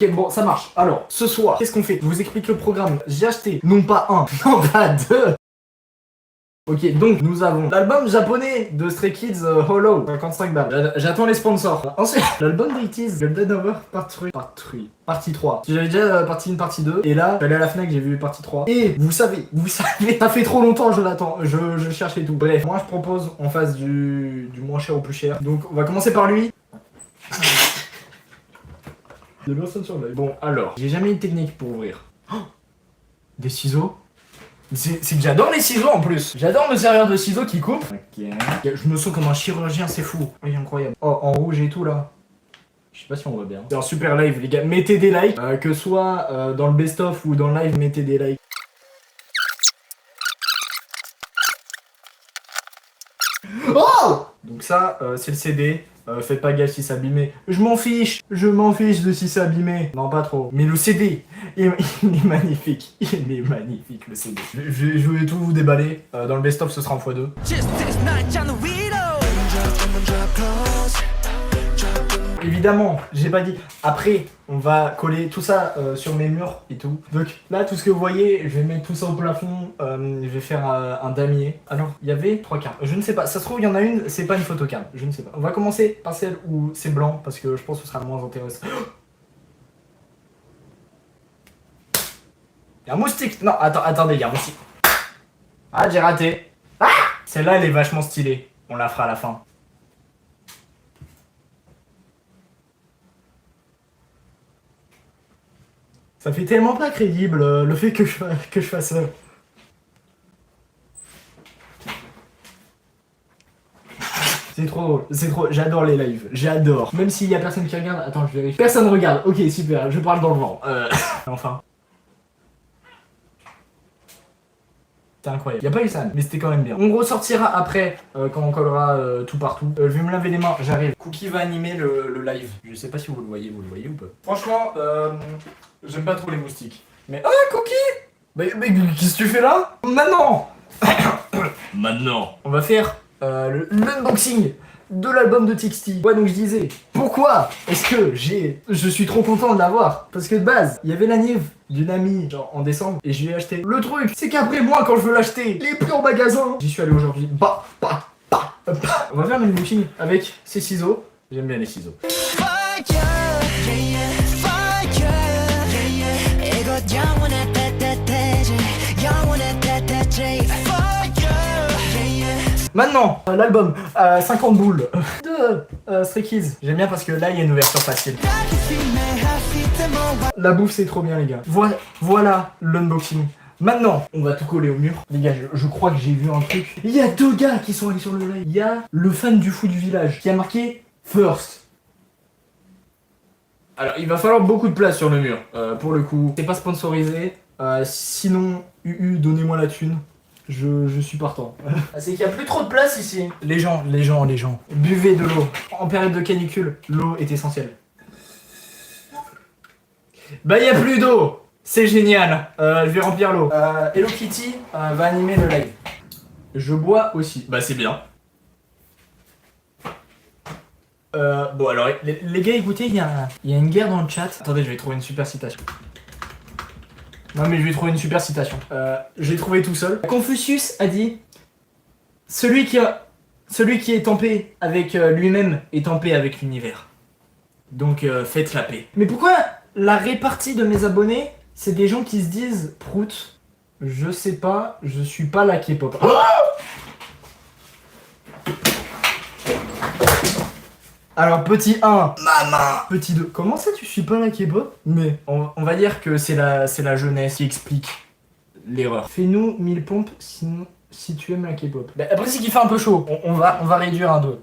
Ok, bon, ça marche. Alors, ce soir, qu'est-ce qu'on fait? Je vous explique le programme. J'ai acheté, non pas un, non pas deux. Ok, donc nous avons l'album japonais de Stray Kids Hollow, 55 balles. J'attends les sponsors. Ensuite, l'album d'ITZY, Golden Hour partie 3. J'avais déjà partie 1, partie 2. Et là, j'allais à la Fnac, j'ai vu partie 3. Et vous savez, ça fait trop longtemps, je l'attends. Je cherche et tout. Bref, moi je propose on fasse du moins cher au plus cher. Donc on va commencer par lui. De personne sur l'œil. Bon, alors, j'ai jamais une technique pour ouvrir. Oh, des ciseaux. C'est que j'adore les ciseaux en plus. J'adore me servir de ciseaux qui coupent. Ok. Je me sens comme un chirurgien, c'est fou. Oui, incroyable. Oh, en rouge et tout là. Je sais pas si on voit bien. C'est un super live, les gars. Mettez des likes. Que soit dans le best-of ou dans le live, mettez des likes. Oh! Donc ça, c'est le CD. Faites pas gaffe si c'est abîmé. Je m'en fiche de si c'est abîmé. Non, pas trop. Mais le CD, il est magnifique. Il est magnifique, le CD. Je vais tout vous déballer. Dans le best-of, ce sera en x2. Évidemment, j'ai pas dit. Après, on va coller tout ça sur mes murs et tout. Donc là, tout ce que vous voyez, je vais mettre tout ça au plafond. Je vais faire un damier. Alors, il y avait 3 cartes. Je ne sais pas. Ça se trouve, il y en a une, c'est pas une photocam. Je ne sais pas. On va commencer par celle où c'est blanc parce que je pense que ce sera le moins intéressant. Il y a un moustique. Non, attendez, il y a un moustique. Ah, j'ai raté. Ah! Celle-là, elle est vachement stylée. On la fera à la fin. Ça fait tellement pas crédible le fait que je fasse. C'est trop drôle, c'est trop. J'adore les lives, j'adore. Même s'il y a personne qui regarde. Attends, je vérifie. Personne regarde, ok, super, je parle dans le vent. Enfin. C'était incroyable. Y a pas eu ça, mais c'était quand même bien. On ressortira après quand on collera tout partout. Je vais me laver les mains, j'arrive. Cookie va animer le live. Je sais pas si vous le voyez ou pas. Franchement, j'aime pas trop les moustiques. Mais ah, Cookie! Mais qu'est-ce que tu fais là? Maintenant! Maintenant! On va faire l'unboxing de l'album de TXT. Ouais, donc je disais, pourquoi est-ce que je suis trop content de l'avoir? Parce que de base, il y avait la Nive d'une amie, genre en décembre, et je lui ai acheté. Le truc, c'est qu'après moi, quand je veux l'acheter, il est plus en magasin. J'y suis allé aujourd'hui. On va faire l'unboxing avec ces ciseaux. J'aime bien les ciseaux. Maintenant, l'album 50 boules de Stray Kids. J'aime bien parce que là, il y a une ouverture facile. La bouffe, c'est trop bien, les gars. Voilà l'unboxing. Maintenant, on va tout coller au mur. Les gars, je crois que j'ai vu un truc. Il y a 2 gars qui sont allés sur le live. Il y a le fan du foot du village qui a marqué First. Alors, il va falloir beaucoup de place sur le mur. Pour le coup, c'est pas sponsorisé. Sinon, donnez-moi la thune. Je suis partant. C'est qu'il n'y a plus trop de place ici. Les gens. Buvez de l'eau. En période de canicule, l'eau est essentielle. Bah, il n'y a plus d'eau. C'est génial. Je vais remplir l'eau. Hello Kitty va animer le live. Je bois aussi. Bah, c'est bien. Bon, alors, les gars, écoutez, il y a une guerre dans le chat. Attendez, je vais trouver une super citation. Non mais je vais trouver une super citation. Je l'ai trouvé tout seul. Confucius a dit celui qui est en paix avec lui-même est en paix avec l'univers. Donc faites la paix. Mais pourquoi la répartie de mes abonnés, c'est des gens qui se disent prout? Je sais pas, je suis pas la K-pop. Oh! Alors petit 1, maman. Petit 2, comment ça tu suis pas la K-pop? Mais on va dire que c'est la jeunesse qui explique l'erreur. Fais-nous 1000 pompes sinon si tu aimes la K-pop. Bah, après c'est qu'il fait un peu chaud, on va réduire un 2.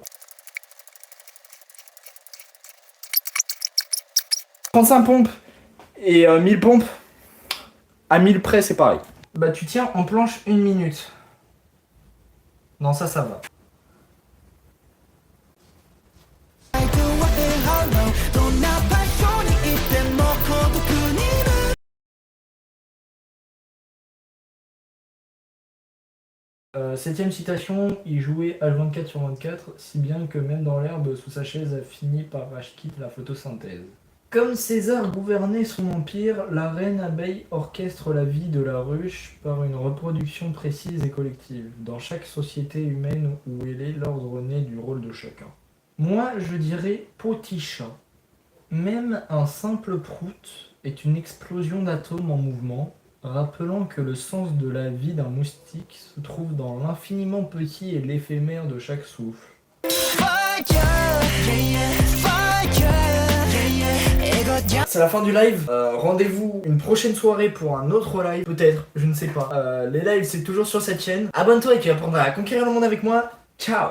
35 pompes et 1000 pompes, à 1000 près c'est pareil. Bah tu tiens en planche 1 minute. Non ça va. Septième citation, il jouait H24 sur 24, si bien que même dans l'herbe sous sa chaise a fini par racheter la photosynthèse. Comme César gouvernait son empire, la reine abeille orchestre la vie de la ruche par une reproduction précise et collective, dans chaque société humaine où elle est l'ordre né du rôle de chacun. Moi, je dirais petit chat. Même un simple prout est une explosion d'atomes en mouvement, rappelant que le sens de la vie d'un moustique se trouve dans l'infiniment petit et l'éphémère de chaque souffle. C'est la fin du live. Rendez-vous une prochaine soirée pour un autre live, peut-être, je ne sais pas. Les lives, c'est toujours sur cette chaîne. Abonne-toi et tu apprendras à conquérir le monde avec moi. Ciao!